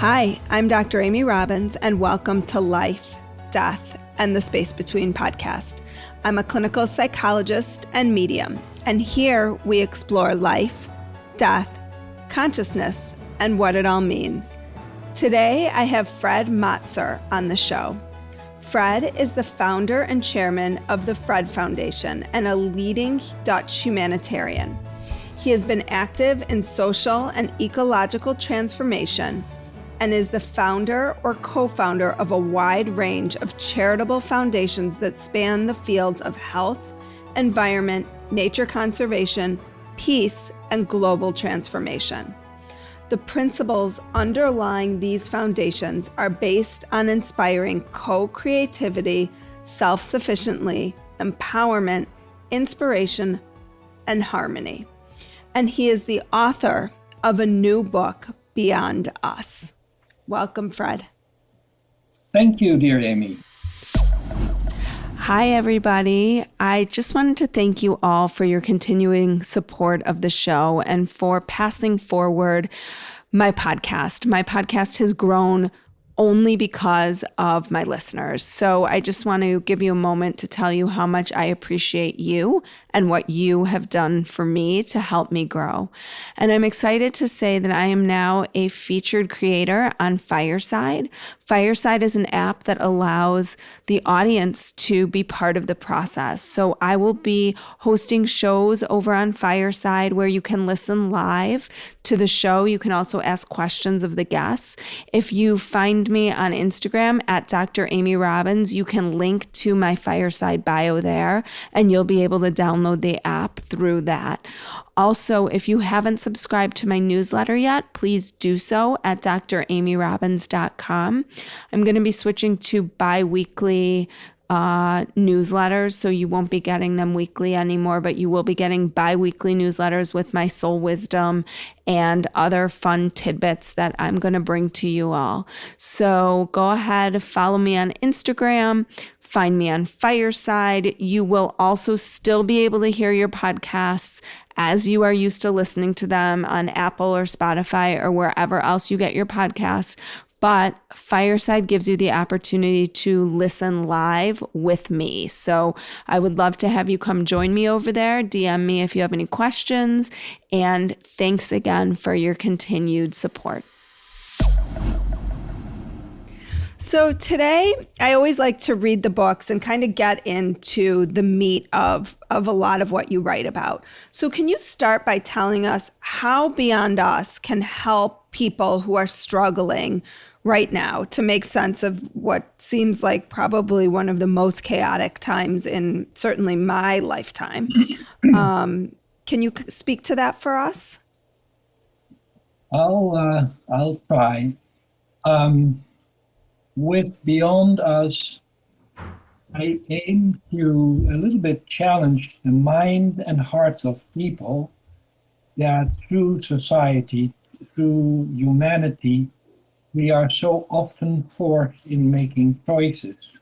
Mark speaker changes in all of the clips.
Speaker 1: Hi, I'm Dr. Amy Robbins, and welcome to Life, Death, and the Space Between podcast. I'm a clinical psychologist and medium, and here we explore life, death, consciousness, and what it all means. Today, I have Fred Matser on the show. Fred is the founder and chairman of the Fred Foundation and a leading Dutch humanitarian. He has been active in social and ecological transformation and is the founder or co-founder of a wide range of charitable foundations that span the fields of health, environment, nature conservation, peace, and global transformation. The principles underlying these foundations are based on inspiring co-creativity, self-sufficiency, empowerment, inspiration, and harmony. And he is the author of a new book, Beyond Us. Welcome, Fred.
Speaker 2: Thank you, dear Amy.
Speaker 1: Hi, everybody. I just wanted to thank you all for your continuing support of the show and for passing forward my podcast. My podcast has grown only because of my listeners. So I just want to give you a moment to tell you how much I appreciate you and what you have done for me to help me grow. And I'm excited to say that I am now a featured creator on Fireside. Fireside is an app that allows the audience to be part of the process. So I will be hosting shows over on Fireside where you can listen live to the show. You can also ask questions of the guests. If you find me on Instagram at Dr. Amy Robbins, you can link to my Fireside bio there, and you'll be able to download the app through that. Also, if you haven't subscribed to my newsletter yet, please do so at dramyrobbins.com. I'm going to be switching to bi-weekly newsletters, so you won't be getting them weekly anymore, but you will be getting bi-weekly newsletters with my soul wisdom and other fun tidbits that I'm going to bring to you all. So go ahead, follow me on Instagram, find me on Fireside. You will also still be able to hear your podcasts as you are used to listening to them on Apple or Spotify or wherever else you get your podcasts. But Fireside gives you the opportunity to listen live with me. So I would love to have you come join me over there. DM me if you have any questions. And thanks again for your continued support. So today, I always like to read the books and kind of get into the meat of a lot of what you write about. So can you start by telling us how Beyond Us can help people who are struggling right now to make sense of what seems like probably one of the most chaotic times in certainly my lifetime? Can you speak to that for us?
Speaker 2: I'll try. With Beyond Us, I aim to a little bit challenge the mind and hearts of people that through society, through humanity, we are so often forced in making choices.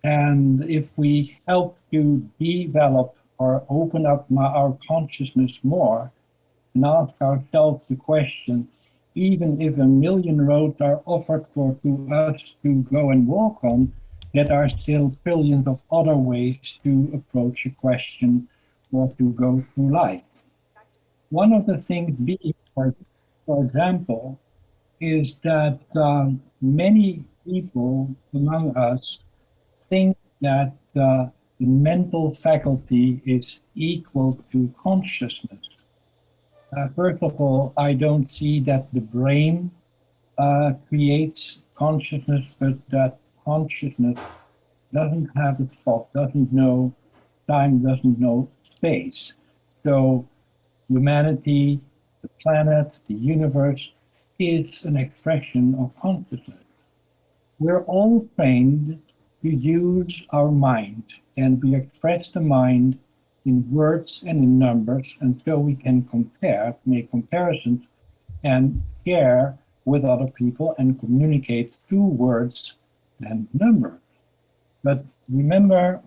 Speaker 2: And if we help to develop or open up our consciousness more and ask ourselves the question, even if a million roads are offered to us to go and walk on, there are still billions of other ways to approach a question or to go through life. One of the things being, for example, is that many people among us think that the mental faculty is equal to consciousness. First of all, I don't see that the brain creates consciousness, but that consciousness doesn't have a spot, doesn't know time, doesn't know space. So humanity, the planet, the universe is an expression of consciousness. We're all trained to use our mind, and we express the mind in words and in numbers, and so we can make comparisons, and share with other people and communicate through words and numbers. But remember,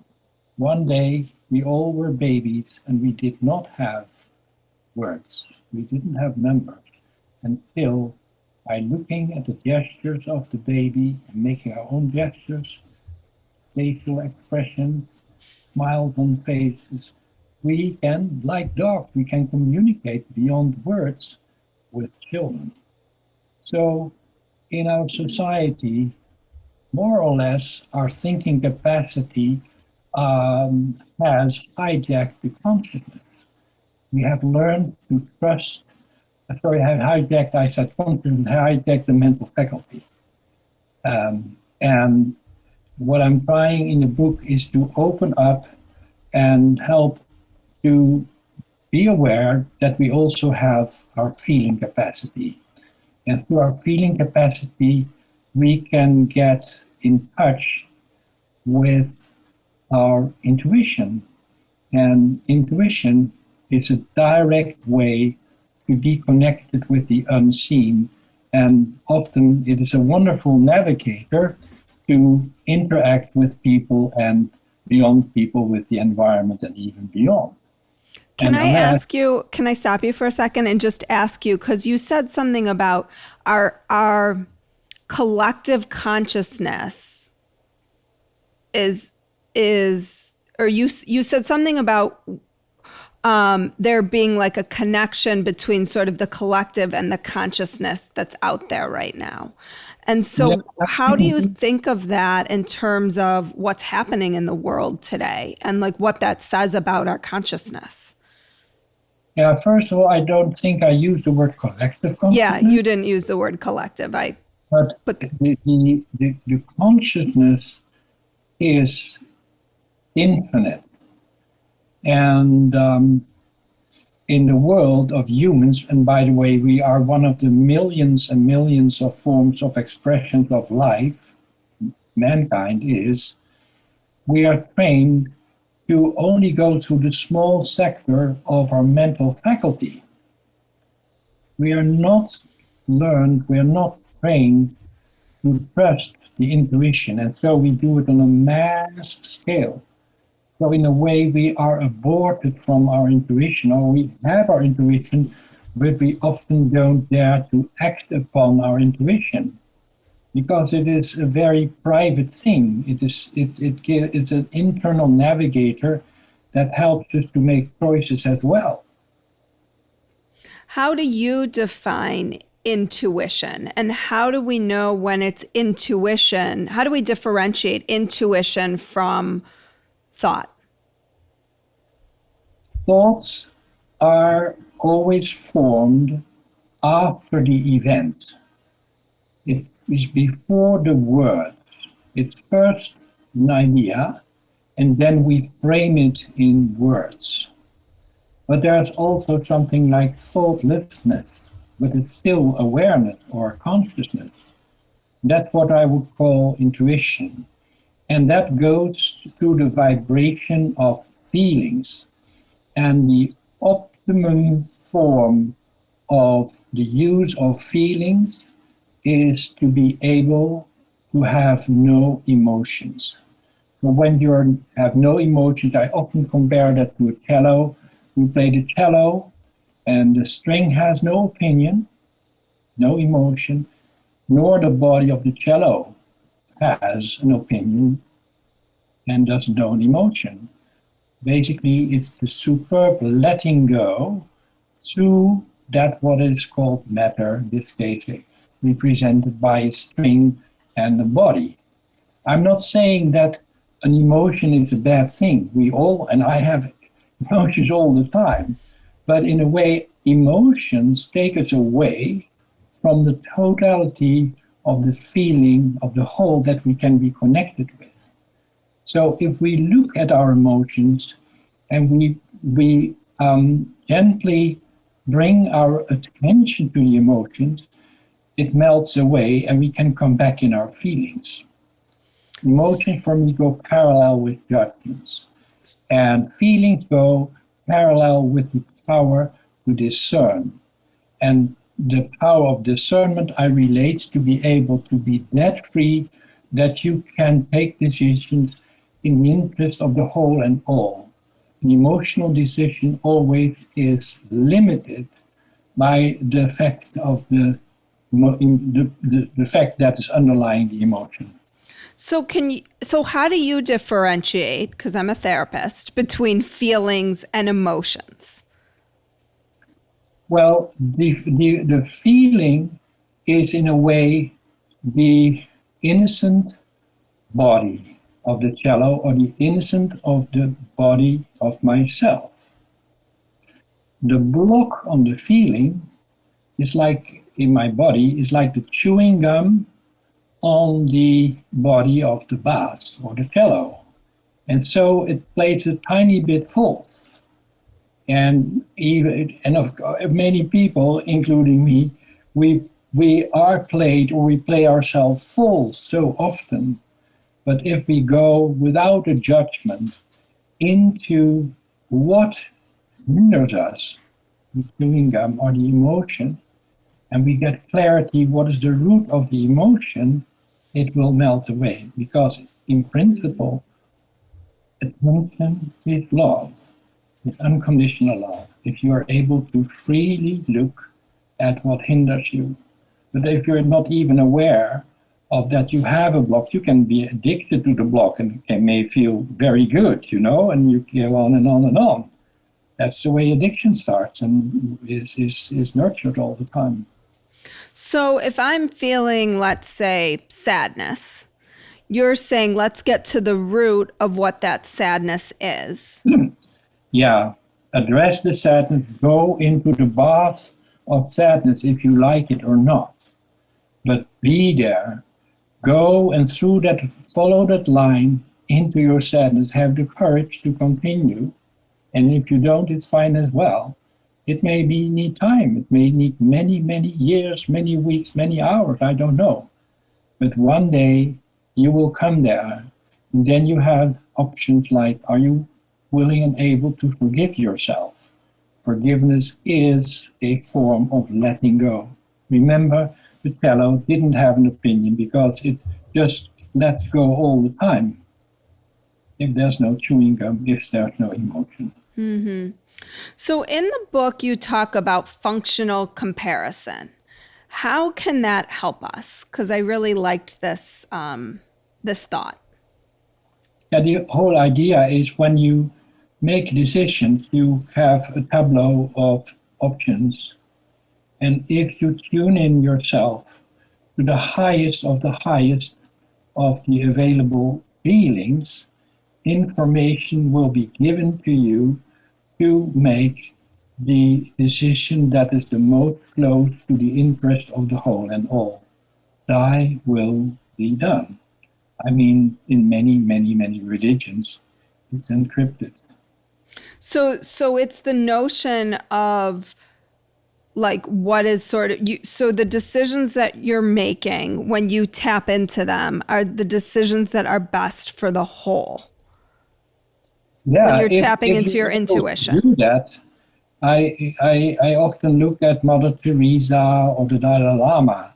Speaker 2: one day we all were babies and we did not have words. We didn't have numbers until by looking at the gestures of the baby and making our own gestures, facial expression, smiles on faces, we can, like dogs, we can communicate beyond words with children. So in our society, more or less, our thinking capacity has hijacked the consciousness. We have learned to trust, I said consciousness, hijacked the mental faculty. And what I'm trying in the book is to open up and help to be aware that we also have our feeling capacity. And through our feeling capacity, we can get in touch with our intuition. And intuition is a direct way to be connected with the unseen. And often it is a wonderful navigator to interact with people and beyond people with the environment and even beyond.
Speaker 1: Can I stop you for a second and just ask you, because you said something about our collective consciousness or you said something about there being like a connection between sort of the collective and the consciousness that's out there right now. And so how do you think of that in terms of what's happening in the world today and like what that says about our consciousness?
Speaker 2: Yeah, first of all, I don't think I used the word collective consciousness.
Speaker 1: Yeah, you didn't use the word collective.
Speaker 2: But the consciousness is infinite. And in the world of humans, and by the way, we are one of the millions and millions of forms of expressions of life, mankind is, we are trained to only go through the small sector of our mental faculty. We are not trained to trust the intuition, and so we do it on a mass scale. So in a way, we are aborted from our intuition, or we have our intuition, but we often don't dare to act upon our intuition because it is a very private thing. It's an internal navigator that helps us to make choices as well.
Speaker 1: How do you define intuition, and how do we know when it's intuition? How do we differentiate intuition from thought?
Speaker 2: Thoughts are always formed after the event. It is before the words. It's first an idea, and then we frame it in words. But there's also something like thoughtlessness, but it's still awareness or consciousness. That's what I would call intuition. And that goes through the vibration of feelings. And the optimum form of the use of feelings is to be able to have no emotions. So when you have no emotions, I often compare that to a cello. You play the cello, and the string has no opinion, no emotion, nor the body of the cello has an opinion and does no emotion. Basically, it's the superb letting go through that what is called matter, this case represented by a string and the body. I'm not saying that an emotion is a bad thing. We all, and I have emotions all the time, but in a way, emotions take us away from the totality of the feeling of the whole that we can be connected with. So if we look at our emotions and we gently bring our attention to the emotions, it melts away and we can come back in our feelings. Emotions for me go parallel with judgments, and feelings go parallel with the power to discern. And the power of discernment I relate to be able to be that free that you can take decisions in the interest of the whole and all. An emotional decision always is limited by the fact of the the fact that is underlying the emotion.
Speaker 1: So how do you differentiate, because I'm a therapist, between feelings and emotions?
Speaker 2: Well, the feeling is in a way the innocent body of the cello or the innocent of the body of myself. The block on the feeling is like in my body is like the chewing gum on the body of the bass or the cello. And so it plays a tiny bit false. And many people, including me, we are played or we play ourselves false so often. But if we go without a judgment into what hinders us, the chewing gum or the emotion, and we get clarity what is the root of the emotion, it will melt away. Because in principle, attention is love. It's unconditional love. If you are able to freely look at what hinders you. But if you're not even aware of that you have a block, you can be addicted to the block and it may feel very good, and you go on and on and on. That's the way addiction starts and is nurtured all the time.
Speaker 1: So if I'm feeling, let's say, sadness, you're saying let's get to the root of what that sadness is.
Speaker 2: Yeah. Address the sadness. Go into the bath of sadness if you like it or not. But be there. Go and follow that line into your sadness. Have the courage to continue. And if you don't, it's fine as well. It may need time. It may need many, many years, many weeks, many hours. I don't know. But one day you will come there. And then you have options like, are you willing and able to forgive yourself? Forgiveness is a form of letting go. Remember, the cello didn't have an opinion because it just lets go all the time. If there's no chewing gum, if there's no emotion.
Speaker 1: Mm-hmm. So in the book, you talk about functional comparison. How can that help us? Because I really liked this thought.
Speaker 2: Yeah, the whole idea is when you make decisions, you have a tableau of options. And if you tune in yourself to the highest of the available feelings, information will be given to you to make the decision that is the most close to the interest of the whole and all. Thy will be done. I mean, in many, many, many religions, it's encrypted.
Speaker 1: So it's the notion of like what is sort of so the decisions that you're making when you tap into them are the decisions that are best for the whole.
Speaker 2: Yeah,
Speaker 1: when you're tapping into your intuition.
Speaker 2: Do that. I often look at Mother Teresa or the Dalai Lama.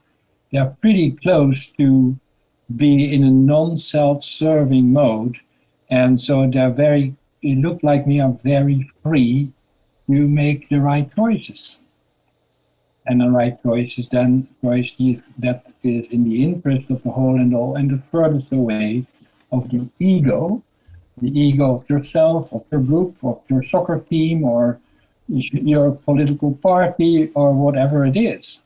Speaker 2: They are pretty close to be in a non-self-serving mode, and so they look like me, are very free to make the right choices. And the right choice is then choice that is in the interest of the whole and all, and the furthest away of the ego of yourself, of your group, of your soccer team, or your political party, or whatever it is.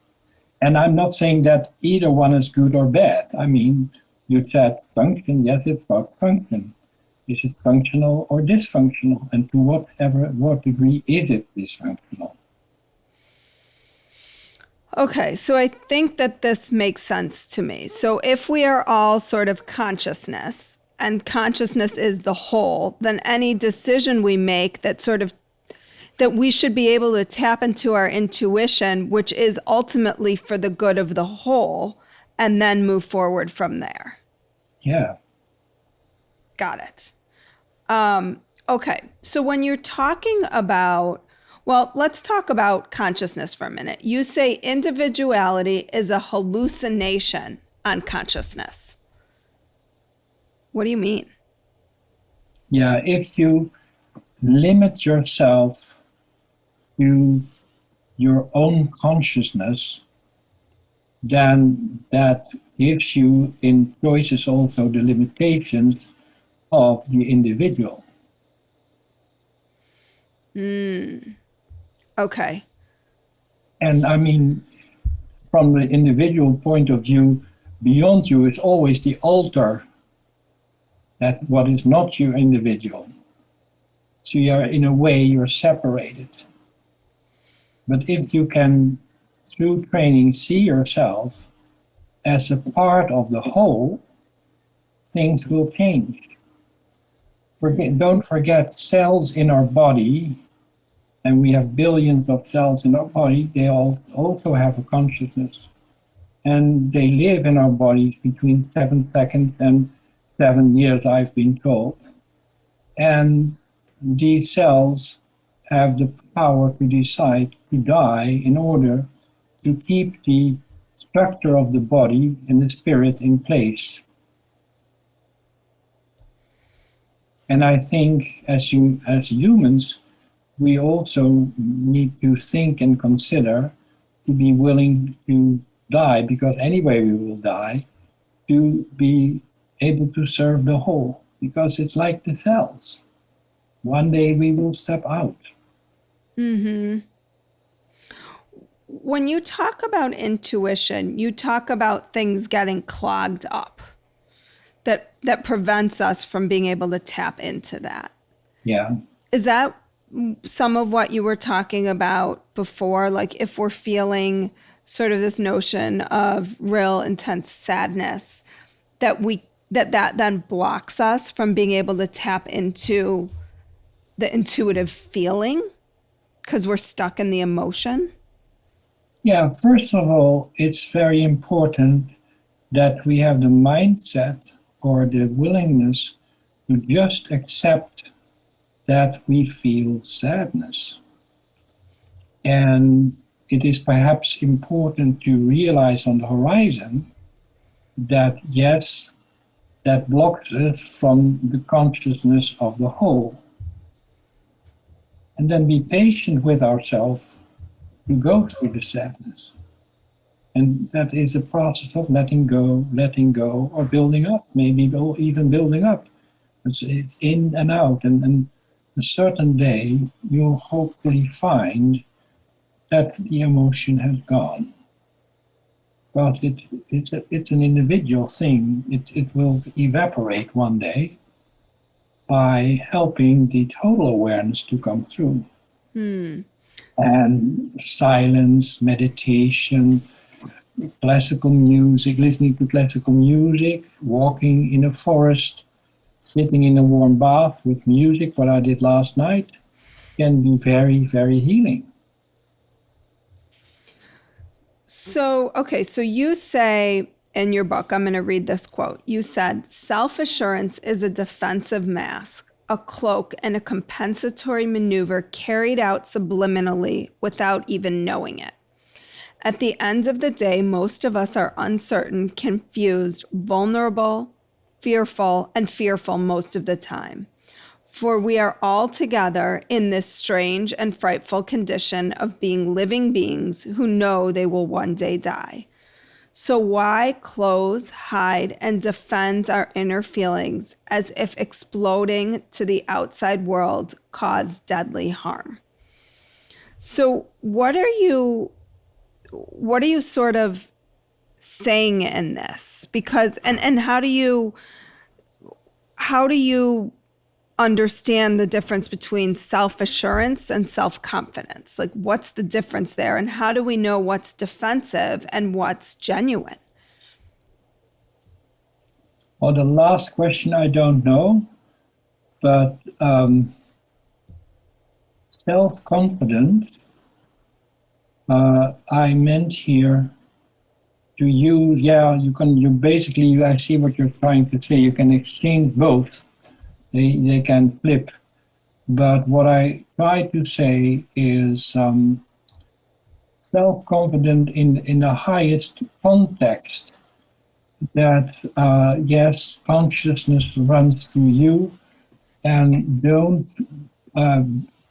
Speaker 2: And I'm not saying that either one is good or bad. I mean, you said function, yes, it's about function. Is it functional or dysfunctional? And to what degree is it dysfunctional?
Speaker 1: Okay, so I think that this makes sense to me. So if we are all sort of consciousness, and consciousness is the whole, then any decision we make that we should be able to tap into our intuition, which is ultimately for the good of the whole, and then move forward from there.
Speaker 2: Yeah.
Speaker 1: Got it. Okay, so when you're talking about, well, let's talk about consciousness for a minute. You say individuality is a hallucination on consciousness. What do you mean?
Speaker 2: Yeah, if you limit yourself to your own consciousness, then that gives you in choices also the limitations of the individual.
Speaker 1: Okay.
Speaker 2: And I mean, from the individual point of view, beyond you is always the altar, that what is not your individual. So you're, in a way, you're separated. But if you can, through training, see yourself as a part of the whole, things will change. Don't forget, cells in our body, and we have billions of cells in our body, they all also have a consciousness. And they live in our bodies between 7 seconds and 7 years, I've been told. And these cells have the power to decide to die in order to keep the structure of the body and the spirit in place. And I think as humans, we also need to think and consider to be willing to die, because anyway we will die, to be able to serve the whole, because it's like the cells. One day we will step out.
Speaker 1: Mm-hmm. When you talk about intuition, you talk about things getting clogged up that prevents us from being able to tap into that.
Speaker 2: Yeah.
Speaker 1: Is that some of what you were talking about before? Like if we're feeling sort of this notion of real intense sadness, that then blocks us from being able to tap into the intuitive feeling because we're stuck in the emotion?
Speaker 2: Yeah, first of all, it's very important that we have the mindset or the willingness to just accept that we feel sadness. And it is perhaps important to realize on the horizon that, yes, that blocks us from the consciousness of the whole. And then be patient with ourselves to go through the sadness. And that is a process of letting go, or building up, maybe even building up. It's in and out. And a certain day, you'll hopefully find that the emotion has gone. But it's an individual thing. It will evaporate one day by helping the total awareness to come through. And silence, meditation, classical music, listening to classical music, walking in a forest, sitting in a warm bath with music, what I did last night, can be very, very healing.
Speaker 1: So you say in your book, I'm going to read this quote. You said, self-assurance is a defensive mask, a cloak, and a compensatory maneuver carried out subliminally without even knowing it. At the end of the day, most of us are uncertain, confused, vulnerable, fearful, and fearful most of the time. For we are all together in this strange and frightful condition of being living beings who know they will one day die. So why close, hide, and defend our inner feelings as if exploding to the outside world caused deadly harm? So what are you sort of saying in this? Because and how do you understand the difference between self-assurance and self-confidence? Like, what's the difference there? And how do we know what's defensive and what's genuine?
Speaker 2: Well, the last question I don't know, but self-confident, I meant here to use, I see what you're trying to say. You can exchange both. They can flip. But what I try to say is self-confident in the highest context, that yes, consciousness runs through you, and don't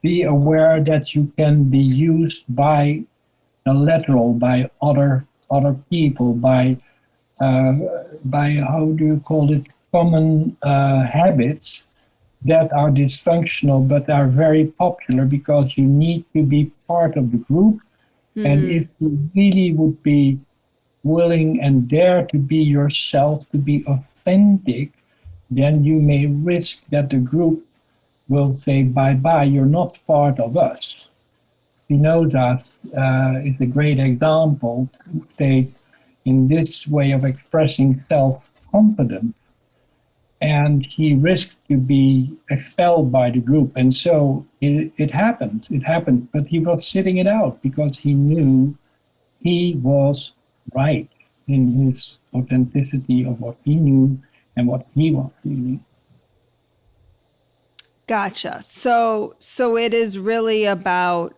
Speaker 2: be aware that you can be used by the lateral, by other other people uh, by how do you call it, common habits that are dysfunctional but are very popular because you need to be part of the group. And if you really would be willing and dare to be yourself, to be authentic, then you may risk that the group will say, bye bye, you're not part of us. Spinoza is a great example to state in this way of expressing self confidence. And he risked to be expelled by the group. And so it happened. It happened. But he was sitting it out because he knew he was right in his authenticity of what he knew and what he was feeling.
Speaker 1: Gotcha. So it is really about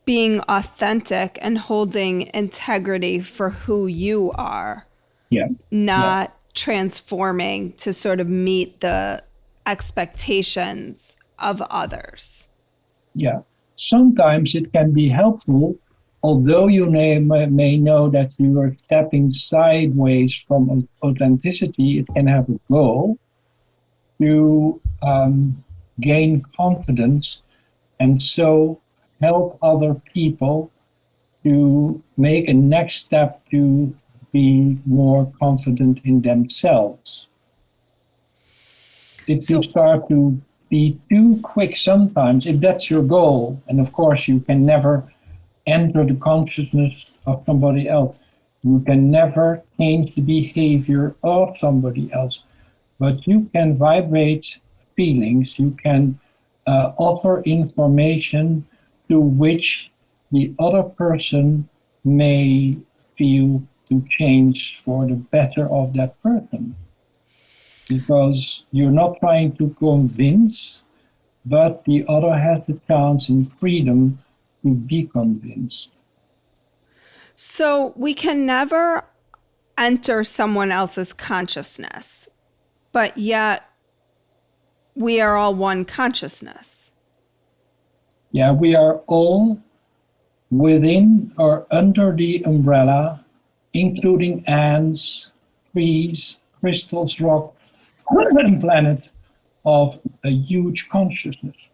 Speaker 1: being authentic and holding integrity for who you are,
Speaker 2: Yeah.
Speaker 1: not transforming to sort of meet the expectations of others.
Speaker 2: Yeah. Sometimes it can be helpful, although you may know that you are stepping sideways from authenticity, it can have a goal to gain confidence and so help other people to make a next step to be more confident in themselves. If you start to be too quick sometimes, if that's your goal, and of course you can never enter the consciousness of somebody else, you can never change the behavior of somebody else, but you can vibrate feelings, you can offer information to which the other person may feel to change for the better of that person. Because you're not trying to convince, but the other has the chance in freedom to be convinced.
Speaker 1: So we can never enter someone else's consciousness, but yet we are all one consciousness.
Speaker 2: Yeah, we are all within or under the umbrella, including ants, trees, crystals, rock, and planet, of a huge consciousness.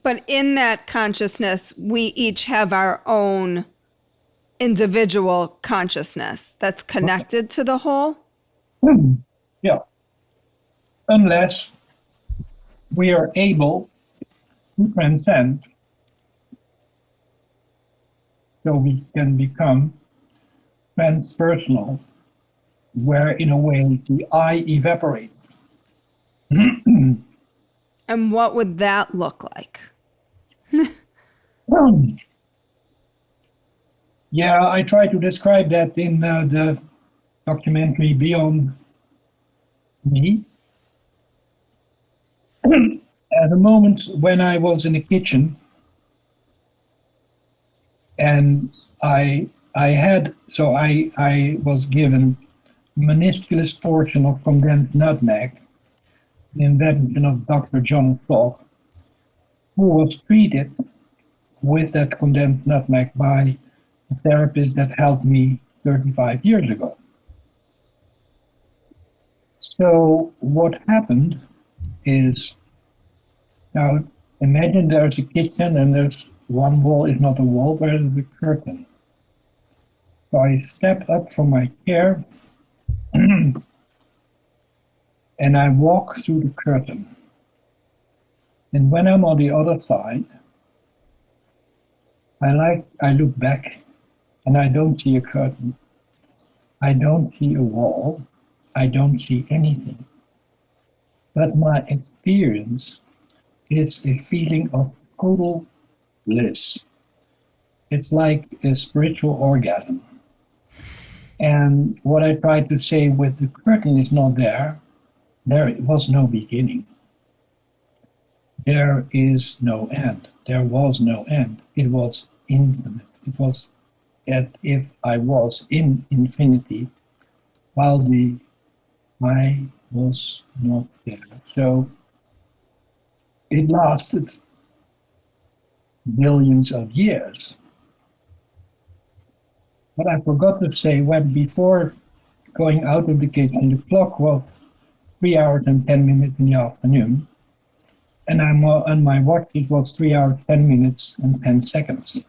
Speaker 1: But in that consciousness, we each have our own individual consciousness that's connected to the whole.
Speaker 2: Yeah. Unless we are able to transcend, so we can become transpersonal, where in a way the I evaporates.
Speaker 1: And what would that look like?
Speaker 2: Yeah, I try to describe that in the documentary Beyond Me. At the moment when I was in the kitchen and I was given a minusculous portion of condensed nutmeg, the invention of Dr. John Falk, who was treated with that condensed nutmeg by a therapist that helped me 35 years ago. So what happened is, now imagine there's a kitchen and there's one wall is not a wall, but it's a curtain. So I stepped up from my chair and I walk through the curtain. And when I'm on the other side, I look back and I don't see a curtain. I don't see a wall. I don't see anything. But my experience is a feeling of total bliss. It's like a spiritual orgasm. And what I try to say with the curtain is not there. There was no beginning. There is no end. There was no end. It was infinite. It was as if I was in infinity while the I was not there. So it lasted billions of years. But I forgot to say, when before going out of the kitchen, the clock was 3 hours and 10 minutes in the afternoon. And on my watch, it was 3 hours, 10 minutes and 10 seconds.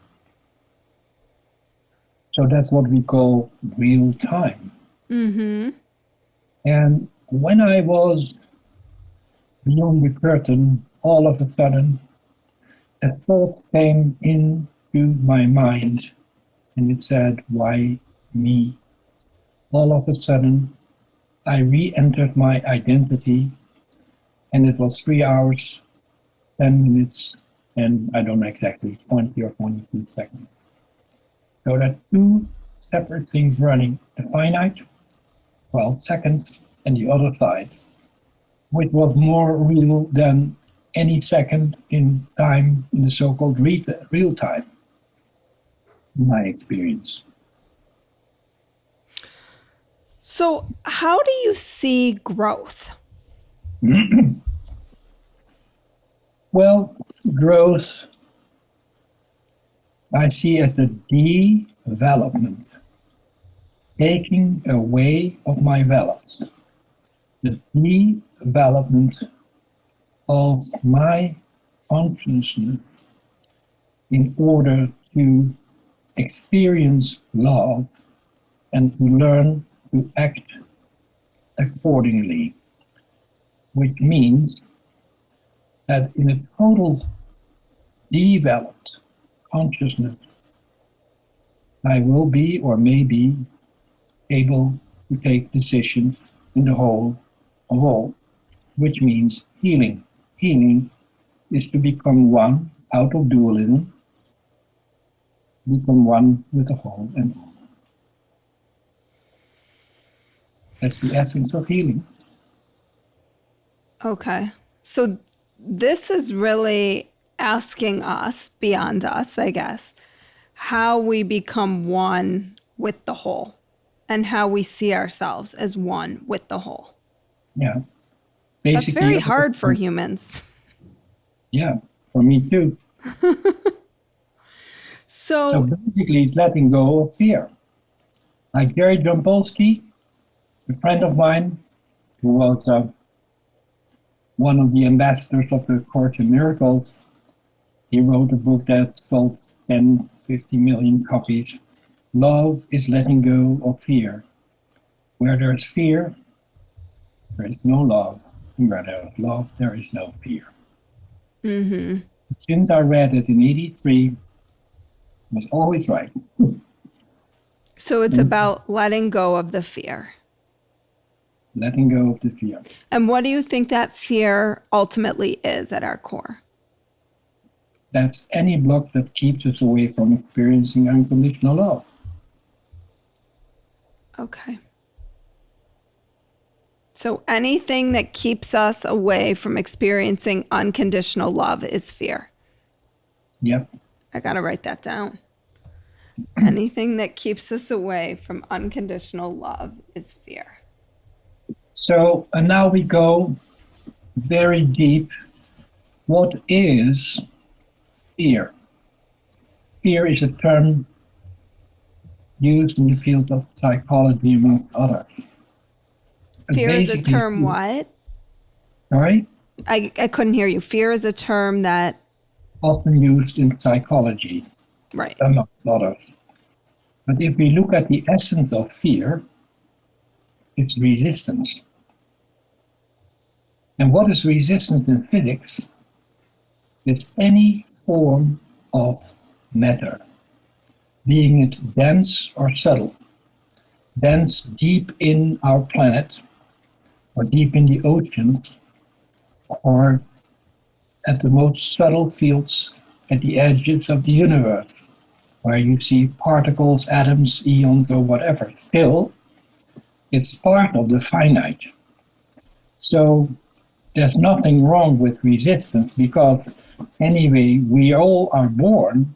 Speaker 2: So that's what we call real time.
Speaker 1: Mm-hmm.
Speaker 2: And when I was beyond the curtain, all of a sudden, a thought came into my mind, and it said, why me? All of a sudden, I re-entered my identity, and it was 3 hours, 10 minutes, and I don't know exactly, 20 or 22 seconds. So there are two separate things running, the finite, 12 seconds, and the other side, which was more real than any second in time, in the so-called real time, in my experience.
Speaker 1: So how do you see growth?
Speaker 2: Well, growth I see as the development, taking away of my values, the development of my consciousness in order to experience love and to learn to act accordingly, which means that in a total developed consciousness, I will be or may be able to take decisions in the whole of all, which means healing. Healing is to become one out of dualism, become one with the whole and all. That's the essence of healing.
Speaker 1: Okay. So this is really asking us, beyond us, I guess, how we become one with the whole and how we see ourselves as one with the whole.
Speaker 2: Yeah.
Speaker 1: That's very hard for humans.
Speaker 2: Yeah, for me too. So basically, it's letting go of fear. Like Jerry Jampolsky, a friend of mine, who was one of the ambassadors of the Course in Miracles, he wrote a book that sold 10, 50 million copies. Love is letting go of fear. Where there is fear, there is no love. And where there is love, there is no fear.
Speaker 1: Mm-hmm.
Speaker 2: Since I read it in 83, it was always right.
Speaker 1: So it's about letting go of the fear.
Speaker 2: Letting go of the fear.
Speaker 1: And what do you think that fear ultimately is at our core?
Speaker 2: That's any block that keeps us away from experiencing unconditional love.
Speaker 1: Okay. So anything that keeps us away from experiencing unconditional love is fear.
Speaker 2: Yep.
Speaker 1: I got to write that down. Anything that keeps us away from unconditional love is fear.
Speaker 2: So, and now we go very deep. What is fear? Fear is a term used in the field of psychology, among others.
Speaker 1: Fear is a term what?
Speaker 2: Sorry?
Speaker 1: I couldn't hear you. Fear is a term that...
Speaker 2: often used in psychology,
Speaker 1: right,
Speaker 2: among others. But if we look at the essence of fear, it's resistance. And what is resistance in physics? It's any form of matter, being it dense or subtle. Dense deep in our planet, or deep in the oceans, or at the most subtle fields at the edges of the universe, where you see particles, atoms, eons, or whatever. Still, it's part of the finite. So there's nothing wrong with resistance, because anyway, we all are born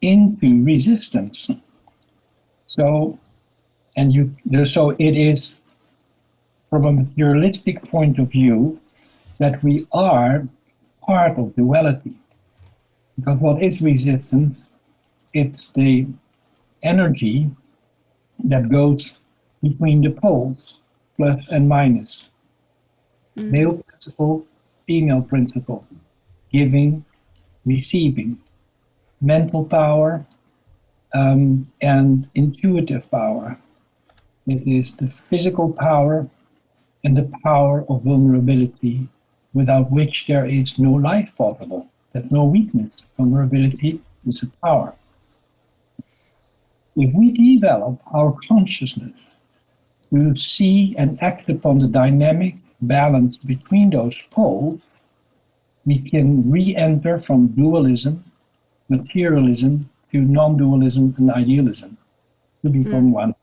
Speaker 2: into resistance. So it is, from a materialistic point of view, that we are part of duality. Because what is resistance? It's the energy that goes between the poles, plus and minus. Male principle, female principle, giving, receiving, mental power, and intuitive power. It is the physical power and the power of vulnerability, without which there is no life possible. There's no weakness. Vulnerability is a power. If we develop our consciousness to see and act upon the dynamic balance between those poles, we can re-enter from dualism, materialism, to non-dualism and idealism, to become one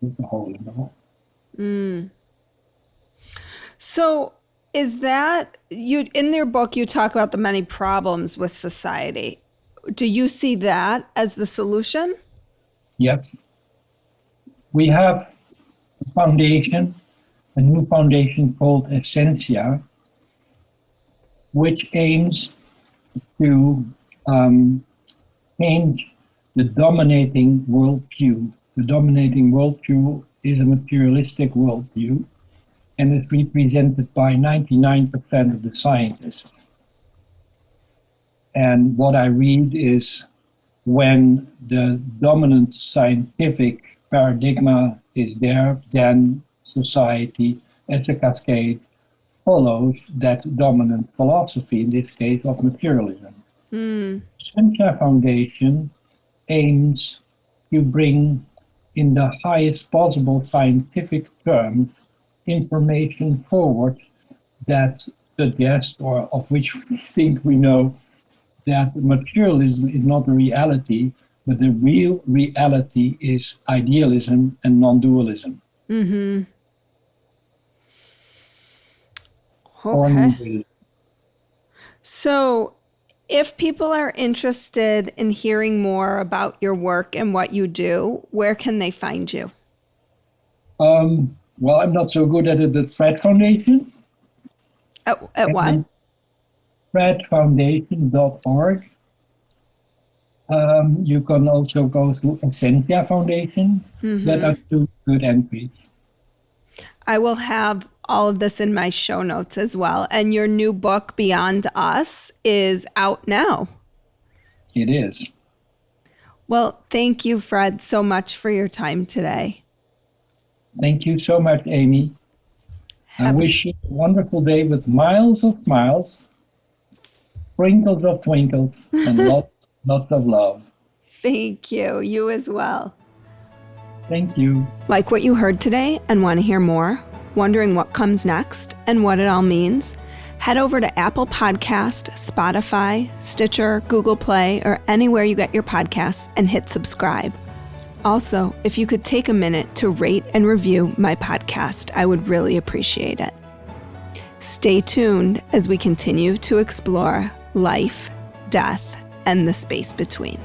Speaker 2: with the whole and the whole.
Speaker 1: So is that, you in your book, you talk about the many problems with society. Do you see that as the solution?
Speaker 2: Yes. We have a foundation, a new foundation called Essentia, which aims to change the dominating worldview. The dominating worldview is a materialistic worldview, and is represented by 99% of the scientists. And what I read is, when the dominant scientific paradigm is there, then society, as a cascade, follows that dominant philosophy, in this case of materialism. Essentia Foundation aims to bring, in the highest possible scientific terms, information forward that suggests, or of which we think we know, that materialism is not a reality, but the real reality is idealism and non-dualism.
Speaker 1: Okay. So if people are interested in hearing more about your work and what you do, where can they find you?
Speaker 2: Well, I'm not so good at it at Fred Foundation.
Speaker 1: At what?
Speaker 2: fredfoundation.org. You can also go through Essentia Foundation. That are two good entries.
Speaker 1: I will have all of this in my show notes as well. And your new book, Beyond Us, is out now.
Speaker 2: It is.
Speaker 1: Well, thank you, Fred, so much for your time today.
Speaker 2: Thank you so much, Amy. I wish you a wonderful day with miles of smiles, sprinkles of twinkles, and lots of love.
Speaker 1: Thank you. You as well.
Speaker 2: Thank you.
Speaker 1: Like what you heard today and want to hear more? Wondering what comes next and what it all means? Head over to Apple Podcast, Spotify, Stitcher, Google Play, or anywhere you get your podcasts and hit subscribe. Also, if you could take a minute to rate and review my podcast, I would really appreciate it. Stay tuned as we continue to explore life, death, and the space between.